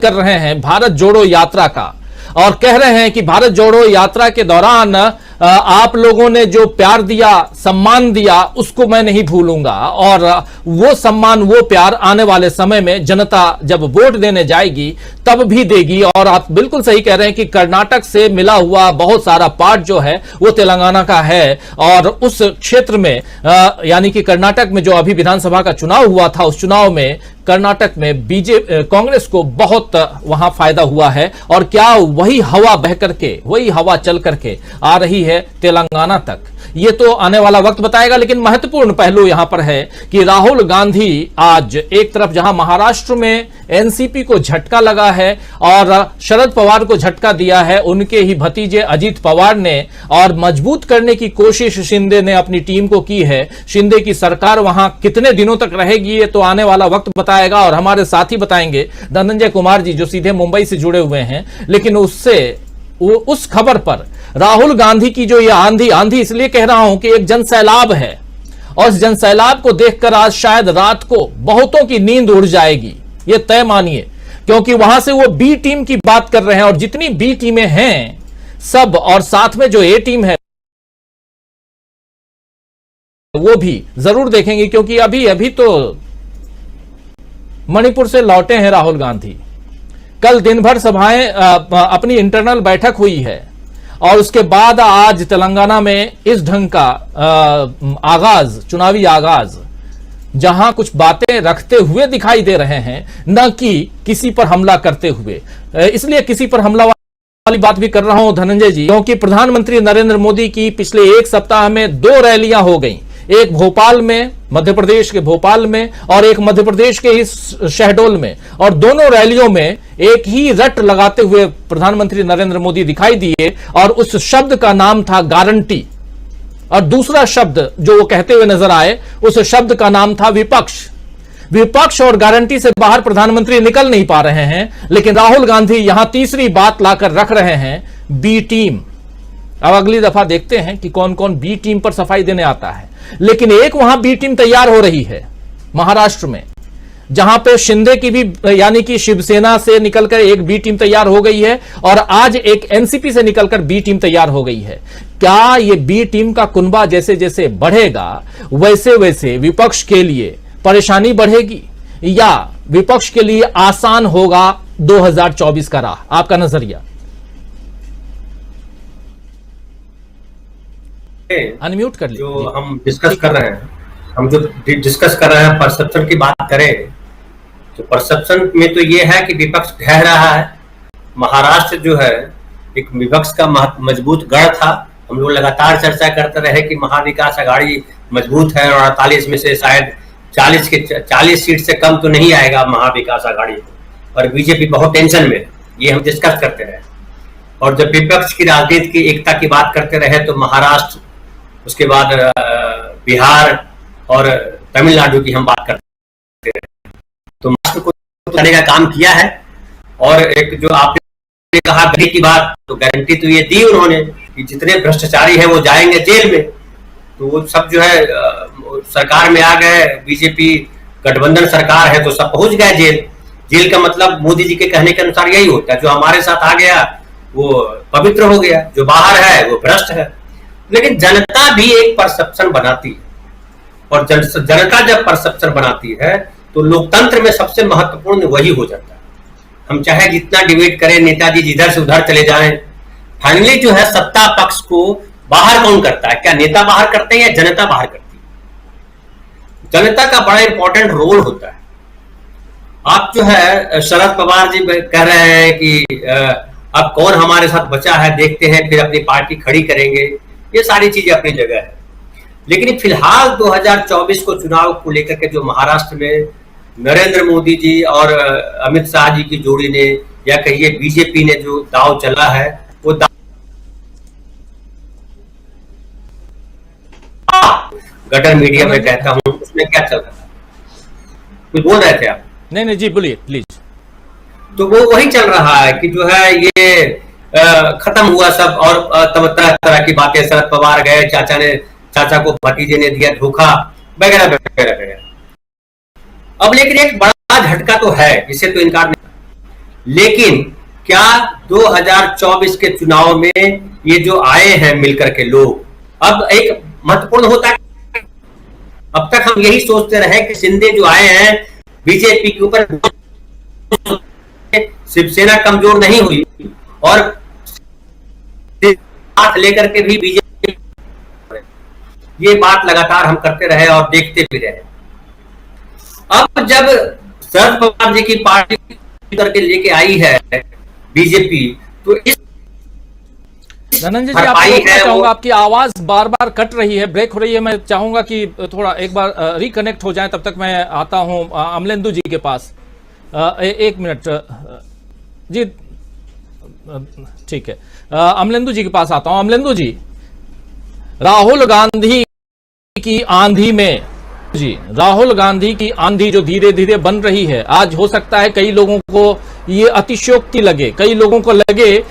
कर रहे हैं भारत जोड़ो यात्रा का और कह रहे हैं कि भारत जोड़ो यात्रा के दौरान आप लोगों ने जो प्यार दिया, सम्मान दिया, उसको मैं नहीं भूलूंगा और वो सम्मान, वो प्यार आने वाले समय में जनता जब वोट देने जाएगी तब भी देगी। और आप बिल्कुल सही कह रहे हैं कि कर्नाटक से मिला हुआ बहुत सारा पार्ट जो है वो तेलंगाना का है और उस क्षेत्र में यानी कि कर्नाटक में जो अभी विधानसभा का चुनाव हुआ था, उस चुनाव में कर्नाटक में कांग्रेस को बहुत वहां फायदा हुआ है और क्या वही हवा बह करके, वही हवा चल करके आ रही है तेलंगाना तक, ये तो आने वाला वक्त बताएगा। लेकिन महत्वपूर्ण पहलू यहां पर है कि राहुल गांधी आज एक तरफ जहां महाराष्ट्र में एनसीपी को झटका लगा है और शरद पवार को झटका दिया है उनके ही भतीजे अजीत पवार ने, और मजबूत करने की कोशिश शिंदे ने अपनी टीम को की है। शिंदे की सरकार वहां कितने दिनों तक रहेगी ये तो आने वाला वक्त बताएगा और हमारे साथी बताएंगे, धनंजय कुमार जी जो सीधे मुंबई से जुड़े हुए हैं। लेकिन उस खबर पर राहुल गांधी की जो ये आंधी इसलिए कह रहा हूं कि एक जनसैलाब है और इस जनसैलाब को देखकर आज शायद रात को बहुतों की नींद उड़ जाएगी, ये तय मानिए, क्योंकि वहां से वो बी टीम की बात कर रहे हैं और जितनी बी टीमें हैं सब, और साथ में जो ए टीम है वो भी जरूर देखेंगे, क्योंकि अभी तो मणिपुर से लौटे हैं राहुल गांधी। कल दिन भर सभाएं अपनी इंटरनल बैठक हुई है और उसके बाद आज तेलंगाना में इस ढंग का आगाज, चुनावी आगाज, जहां कुछ बातें रखते हुए दिखाई दे रहे हैं, न कि किसी पर हमला करते हुए। इसलिए किसी पर हमला वाली बात भी कर रहा हूं धनंजय जी, क्योंकि प्रधानमंत्री नरेंद्र मोदी की पिछले एक सप्ताह में 2 रैलियां हो गई, एक भोपाल में, मध्य प्रदेश के भोपाल में, और एक मध्य प्रदेश के ही शहडोल में, और दोनों रैलियों में एक ही रट लगाते हुए प्रधानमंत्री नरेंद्र मोदी दिखाई दिए और उस शब्द का नाम था गारंटी, और दूसरा शब्द जो वो कहते हुए नजर आए उस शब्द का नाम था विपक्ष। विपक्ष और गारंटी से बाहर प्रधानमंत्री निकल नहीं पा रहे हैं, लेकिन राहुल गांधी यहां तीसरी बात लाकर रख रहे हैं, बी टीम। अब अगली दफा देखते हैं कि कौन कौन बी टीम पर सफाई देने आता है। लेकिन एक वहां बी टीम तैयार हो रही है महाराष्ट्र में, जहां पे शिंदे की भी यानी कि शिवसेना से निकलकर एक बी टीम तैयार हो गई है और आज एक एनसीपी से निकलकर बी टीम तैयार हो गई है। क्या ये बी टीम का कुनबा जैसे जैसे बढ़ेगा वैसे वैसे विपक्ष के लिए परेशानी बढ़ेगी या विपक्ष के लिए आसान होगा 2024 का राह? आपका नजरिया। अनम्यूट कर लीजिए। जो हम डिस्कस कर रहे हैं, परसेप्शन की बात करें तो परसेप्शन में तो ये है कि विपक्ष ढह रहा है। महाराष्ट्र जो है एक विपक्ष का मजबूत गढ़ था। हम लोग लगातार चर्चा करते रहे कि महाविकास आघाड़ी मजबूत है और 48 में से शायद 40 सीट से कम तो नहीं आएगा महाविकास आघाड़ी, और बीजेपी बहुत टेंशन में, ये हम डिस्कस करते रहे। और जब विपक्ष की राजनीति की एकता की बात करते रहे तो महाराष्ट्र, उसके बाद बिहार और तमिलनाडु की हम बात करते हैं, तो महाराष्ट्र को करने का काम किया है। और एक जो आपने कहा गारंटी की बात, तो गारंटी तो ये दी उन्होंने कि जितने भ्रष्टाचारी हैं वो जाएंगे जेल में। तो वो सब जो है सरकार में आ गए, बीजेपी गठबंधन सरकार है तो सब पहुंच गए जेल। जेल का मतलब मोदी जी के कहने के अनुसार यही होता है, जो हमारे साथ आ गया वो पवित्र हो गया, जो बाहर है वो भ्रष्ट है। लेकिन जनता भी एक परसेप्शन बनाती है, और जनता जब परसेप्शन बनाती है तो लोकतंत्र में सबसे महत्वपूर्ण वही हो जाता है। हम चाहे जितना डिबेट करें, नेताजी जिधर से उधर चले जाएं, फाइनली जो है सत्ता पक्ष को बाहर कौन करता है? क्या नेता बाहर करते हैं या जनता बाहर करती है? जनता का बड़ा इंपॉर्टेंट रोल होता है। आप जो है शरद पवार जी कह रहे हैं कि अब कौन हमारे साथ बचा है देखते हैं, फिर अपनी पार्टी खड़ी करेंगे, ये सारी चीजें अपनी जगह है। लेकिन फिलहाल 2024 को चुनाव को लेकर के जो महाराष्ट्र में नरेंद्र मोदी जी और अमित शाह जी की जोड़ी ने, या कहिए बीजेपी ने जो दाव चला है, वो गटर मीडिया में कहता हूं, उसमें क्या चल रहा है? कुछ बोल रहे थे आप? नहीं जी, बोलिए प्लीज। तो वो वही चल रहा है कि जो है ये खत्म हुआ सब, और तब तरह तरह की बातें, शरद पवार गए, चाचा को भतीजे ने दिया धोखा, वगैरह वगैरह वगैरह। अब लेकिन एक बड़ा झटका तो है, जिसे तो इनकार नहीं। लेकिन क्या 2024 के चुनाव में ये जो आए हैं मिलकर के लोग, अब एक महत्वपूर्ण होता है, अब तक हम यही सोचते रहे कि शिंदे जो आए हैं बीजेपी के ऊपर, शिवसेना कमजोर नहीं हुई और साथ लेकर के भी बीजेपी, ये बात लगातार हम करते रहे और देखते भी रहे। अब जब शरद पवार जी की पार्टी करके लेके आई है बीजेपी, तो इस धनंजय जी, आपको रोकना चाहूंगा, आपकी आवाज बार बार कट रही है, ब्रेक हो रही है। मैं चाहूंगा कि थोड़ा एक बार रिकनेक्ट हो जाए, तब तक मैं आता हूं अमलेंदु जी के पास। एक मिनट जी, ठीक है, अमलेंदु जी के पास आता हूं। अमलेंदु जी, राहुल गांधी की आंधी में जी, राहुल गांधी की आंधी जो धीरे धीरे बन रही है, आज हो सकता है कई लोगों को ये अतिशयोक्ति लगे, कई लोगों को लगे